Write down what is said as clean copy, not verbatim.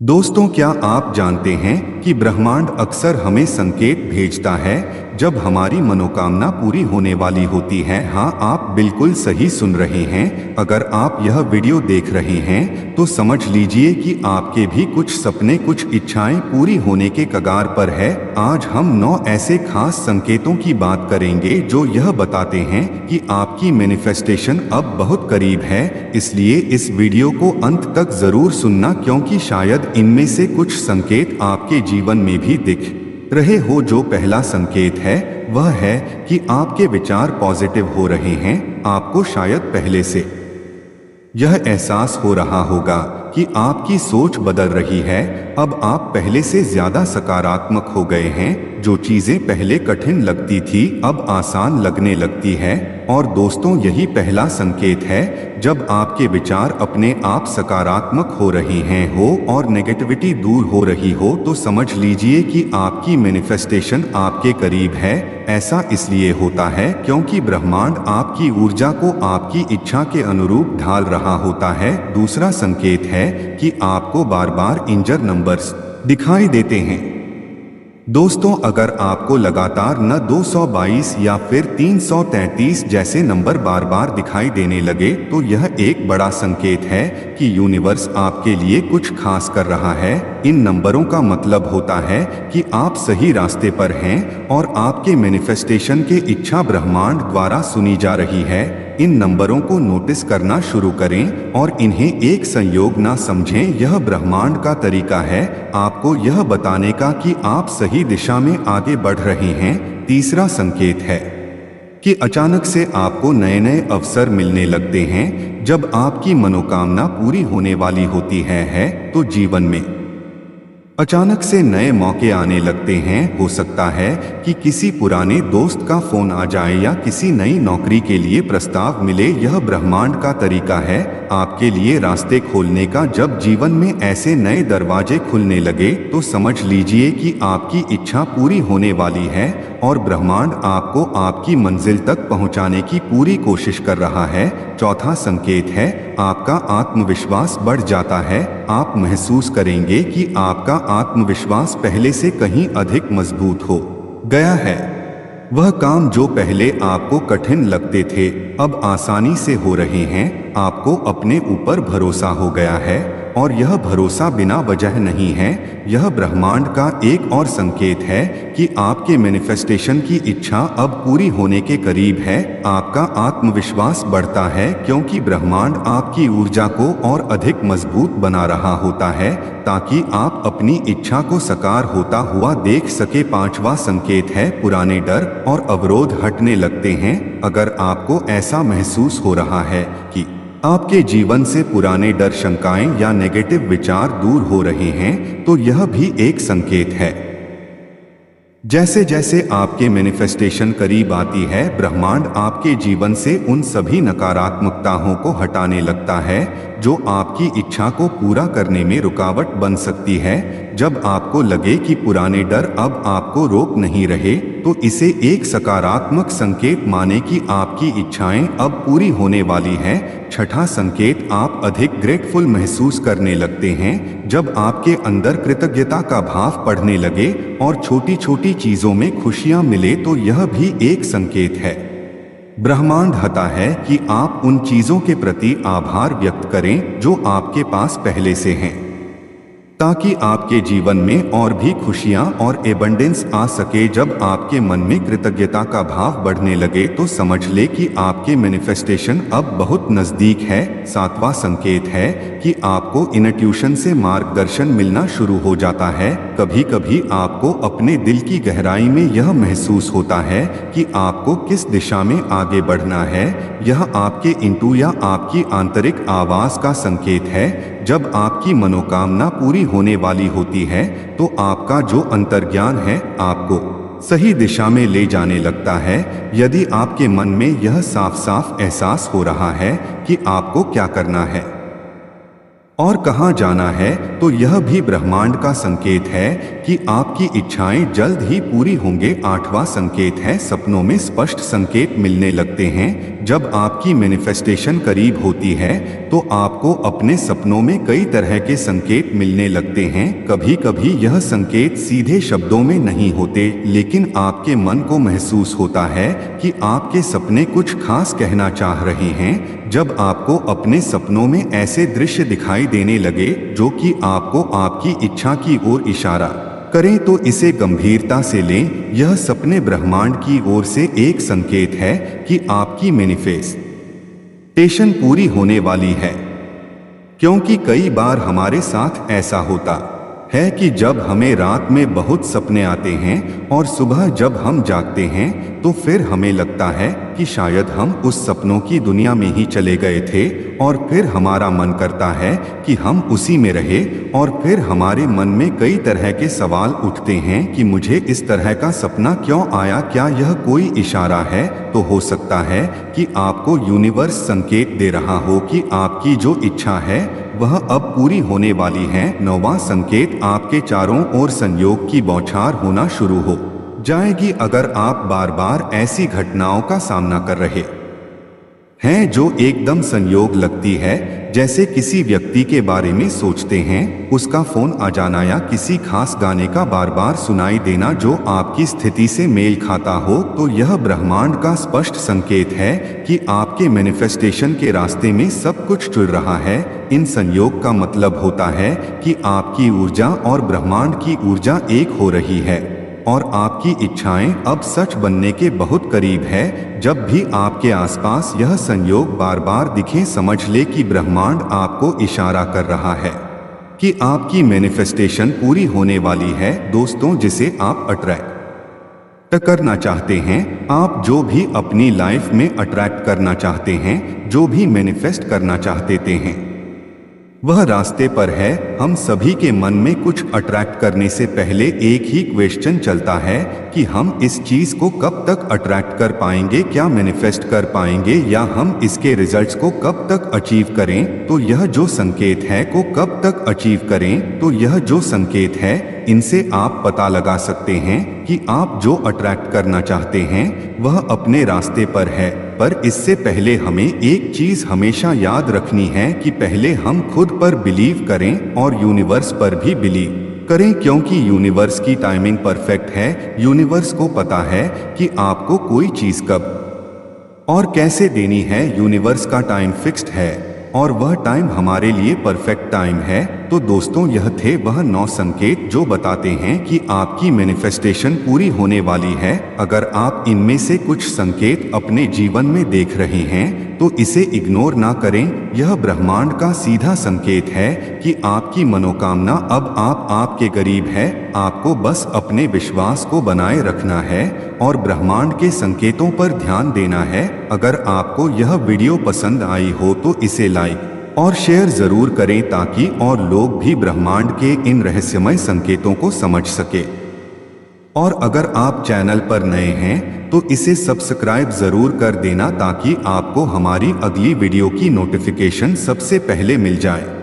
दोस्तों, क्या आप जानते हैं कि ब्रह्मांड अक्सर हमें संकेत भेजता है जब हमारी मनोकामना पूरी होने वाली होती है। हाँ, आप बिल्कुल सही सुन रहे हैं। अगर आप यह वीडियो देख रहे हैं तो समझ लीजिए कि आपके भी कुछ सपने, कुछ इच्छाएं पूरी होने के कगार पर है। आज हम 9 ऐसे खास संकेतों की बात करेंगे जो यह बताते हैं कि आपकी मैनिफेस्टेशन अब बहुत करीब है। इसलिए इस वीडियो को अंत तक जरूर सुनना, क्योंकि शायद इनमें से कुछ संकेत आपके जीवन में भी दिख रहे हो। जो पहला संकेत है वह है कि आपके विचार पॉजिटिव हो रहे हैं। आपको शायद पहले से यह एहसास हो रहा होगा कि आपकी सोच बदल रही है। अब आप पहले से ज्यादा सकारात्मक हो गए हैं। जो चीजें पहले कठिन लगती थी अब आसान लगने लगती है। और दोस्तों, यही पहला संकेत है जब आपके विचार अपने आप सकारात्मक हो रहे हैं और नेगेटिविटी दूर हो रही हो, तो समझ लीजिए कि आपकी मैनिफेस्टेशन आपके करीब है। ऐसा इसलिए होता है क्योंकि ब्रह्मांड आपकी ऊर्जा को आपकी इच्छा के अनुरूप ढाल रहा होता है। दूसरा संकेत है कि आपको बार बार इंजर नंबर्स दिखाई देते हैं। दोस्तों, अगर आपको लगातार न 222 या फिर 333 जैसे नंबर बार बार दिखाई देने लगे, तो यह एक बड़ा संकेत है कि यूनिवर्स आपके लिए कुछ खास कर रहा है। इन नंबरों का मतलब होता है कि आप सही रास्ते पर हैं और आपके मैनिफेस्टेशन की इच्छा ब्रह्मांड द्वारा सुनी जा रही है। इन नंबरों को नोटिस करना शुरू करें और इन्हें एक संयोग ना समझें। यह ब्रह्मांड का तरीका है आपको यह बताने का कि आप सही दिशा में आगे बढ़ रहे हैं। तीसरा संकेत है कि अचानक से आपको नए नए अवसर मिलने लगते हैं। जब आपकी मनोकामना पूरी होने वाली होती है तो जीवन में अचानक से नए मौके आने लगते हैं। हो सकता है कि किसी पुराने दोस्त का फोन आ जाए या किसी नई नौकरी के लिए प्रस्ताव मिले। यह ब्रह्मांड का तरीका है आपके लिए रास्ते खोलने का। जब जीवन में ऐसे नए दरवाजे खुलने लगे तो समझ लीजिए कि आपकी इच्छा पूरी होने वाली है और ब्रह्मांड आपको आपकी मंजिल तक पहुंचाने की पूरी कोशिश कर रहा है। चौथा संकेत है आपका आत्मविश्वास बढ़ जाता है। आप महसूस करेंगे कि आपका आत्मविश्वास पहले से कहीं अधिक मजबूत हो गया है। वह काम जो पहले आपको कठिन लगते थे अब आसानी से हो रहे हैं। आपको अपने ऊपर भरोसा हो गया है और यह भरोसा बिना वजह नहीं है। यह ब्रह्मांड का एक और संकेत है कि आपके मैनिफेस्टेशन की इच्छा अब पूरी होने के करीब है। आपका आत्मविश्वास बढ़ता है क्योंकि ब्रह्मांड आपकी ऊर्जा को और अधिक मजबूत बना रहा होता है ताकि आप अपनी इच्छा को साकार होता हुआ देख सके। पांचवा संकेत है पुराने डर और अवरोध हटने लगते हैं। अगर आपको ऐसा महसूस हो रहा है कि आपके जीवन से पुराने डर, शंकाएं या नेगेटिव विचार दूर हो रहे हैं, तो यह भी एक संकेत है। जैसे जैसे आपके मैनिफेस्टेशन करीब आती है ब्रह्मांड आपके जीवन से उन सभी नकारात्मकताओं को हटाने लगता है जो आपकी इच्छा को पूरा करने में रुकावट बन सकती है। जब आपको लगे कि पुराने डर अब आपको रोक नहीं रहे, तो इसे एक सकारात्मक संकेत माने कि आपकी इच्छाएं अब पूरी होने वाली है। छठा संकेत, आप अधिक ग्रेटफुल महसूस करने लगते हैं। जब आपके अंदर कृतज्ञता का भाव बढ़ने लगे और छोटी छोटी चीजों में खुशियां मिले, तो यह भी एक संकेत है। ब्रह्मांड हता है कि आप उन चीजों के प्रति आभार व्यक्त करें जो आपके पास पहले से हैं, ताकि आपके जीवन में और भी खुशियां और एबंडेंस आ सके। जब आपके मन में कृतज्ञता का भाव बढ़ने लगे तो समझ ले कि आपके मैनिफेस्टेशन अब बहुत नजदीक है। सातवां संकेत है कि आपको इंट्यूशन से मार्गदर्शन मिलना शुरू हो जाता है। कभी कभी आपको अपने दिल की गहराई में यह महसूस होता है कि आपको किस दिशा में आगे बढ़ना है। यह आपके इंटू या आपकी आंतरिक आवाज का संकेत है। जब आपकी मनोकामना पूरी होने वाली होती है तो आपका जो अंतर्ज्ञान है आपको सही दिशा में ले जाने लगता है। यदि आपके मन में यह साफ साफ एहसास हो रहा है कि आपको क्या करना है और कहां जाना है, तो यह भी ब्रह्मांड का संकेत है कि आपकी इच्छाएं जल्द ही पूरी होंगे। आठवां संकेत है सपनों में स्पष्ट संकेत मिलने लगते हैं। जब आपकी मैनिफेस्टेशन करीब होती है तो आपको अपने सपनों में कई तरह के संकेत मिलने लगते हैं। कभी कभी यह संकेत सीधे शब्दों में नहीं होते, लेकिन आपके मन को महसूस होता है कि आपके सपने कुछ खास कहना चाह रहे हैं। जब आपको अपने सपनों में ऐसे दृश्य दिखाई देने लगे जो कि आपको आपकी इच्छा की ओर इशारा करें तो इसे गंभीरता से लें। यह सपने ब्रह्मांड की ओर से एक संकेत है कि आपकी मैनिफेस्टेशन पूरी होने वाली है। क्योंकि कई बार हमारे साथ ऐसा होता है कि जब हमें रात में बहुत सपने आते हैं और सुबह जब हम जागते हैं तो फिर हमें लगता है कि शायद हम उस सपनों की दुनिया में ही चले गए थे, और फिर हमारा मन करता है कि हम उसी में रहे। और फिर हमारे मन में कई तरह के सवाल उठते हैं कि मुझे इस तरह का सपना क्यों आया, क्या यह कोई इशारा है? तो हो सकता है कि आपको यूनिवर्स संकेत दे रहा हो कि आपकी जो इच्छा है वह अब पूरी होने वाली है। 9वां संकेत, आपके चारों ओर संयोग की बौछार होना शुरू हो जाएगी। अगर आप बार बार ऐसी घटनाओं का सामना कर रहे हैं जो एकदम संयोग लगती है, जैसे किसी व्यक्ति के बारे में सोचते हैं, उसका फोन आ जाना या किसी खास गाने का बार बार सुनाई देना जो आपकी स्थिति से मेल खाता हो, तो यह ब्रह्मांड का स्पष्ट संकेत है कि आपके मैनिफेस्टेशन के रास्ते में सब कुछ चल रहा है। इन संयोग का मतलब होता है कि आपकी ऊर्जा और ब्रह्मांड की ऊर्जा एक हो रही है और आपकी इच्छाएं अब सच बनने के बहुत करीब है। जब भी आपके आसपास यह संयोग बार बार दिखे, समझ ले कि ब्रह्मांड आपको इशारा कर रहा है कि आपकी मैनिफेस्टेशन पूरी होने वाली है। दोस्तों, जिसे आप अट्रैक्ट करना चाहते हैं, आप जो भी अपनी लाइफ में अट्रैक्ट करना चाहते हैं, जो भी मैनिफेस्ट करना चाहते हैं, वह रास्ते पर है। हम सभी के मन में कुछ अट्रैक्ट करने से पहले एक ही क्वेश्चन चलता है कि हम इस चीज को कब तक अट्रैक्ट कर पाएंगे, क्या मैनिफेस्ट कर पाएंगे, या हम इसके रिजल्ट्स को कब तक अचीव करें। तो यह जो संकेत है को कब तक अचीव करें, तो यह जो संकेत है इनसे आप पता लगा सकते हैं कि आप जो अट्रैक्ट करना चाहते हैं वह अपने रास्ते पर है। पर इससे पहले हमें एक चीज हमेशा याद रखनी है कि पहले हम खुद पर बिलीव करें और यूनिवर्स पर भी बिलीव करें, क्योंकि यूनिवर्स की टाइमिंग परफेक्ट है। यूनिवर्स को पता है कि आपको कोई चीज कब और कैसे देनी है। यूनिवर्स का टाइम फिक्स्ड है और वह टाइम हमारे लिए परफेक्ट टाइम है। तो दोस्तों, यह थे वह 9 संकेत जो बताते हैं कि आपकी मैनिफेस्टेशन पूरी होने वाली है। अगर आप इनमें से कुछ संकेत अपने जीवन में देख रहे हैं तो इसे इग्नोर ना करें। यह ब्रह्मांड का सीधा संकेत है कि आपकी मनोकामना अब आपके करीब है। आपको बस अपने विश्वास को बनाए रखना है और ब्रह्मांड के संकेतों पर ध्यान देना है। अगर आपको यह वीडियो पसंद आई हो तो इसे लाइक और शेयर जरूर करें ताकि और लोग भी ब्रह्मांड के इन रहस्यमय संकेतों को समझ सके। और अगर आप चैनल पर नए हैं तो इसे सब्सक्राइब जरूर कर देना ताकि आपको हमारी अगली वीडियो की नोटिफिकेशन सबसे पहले मिल जाए।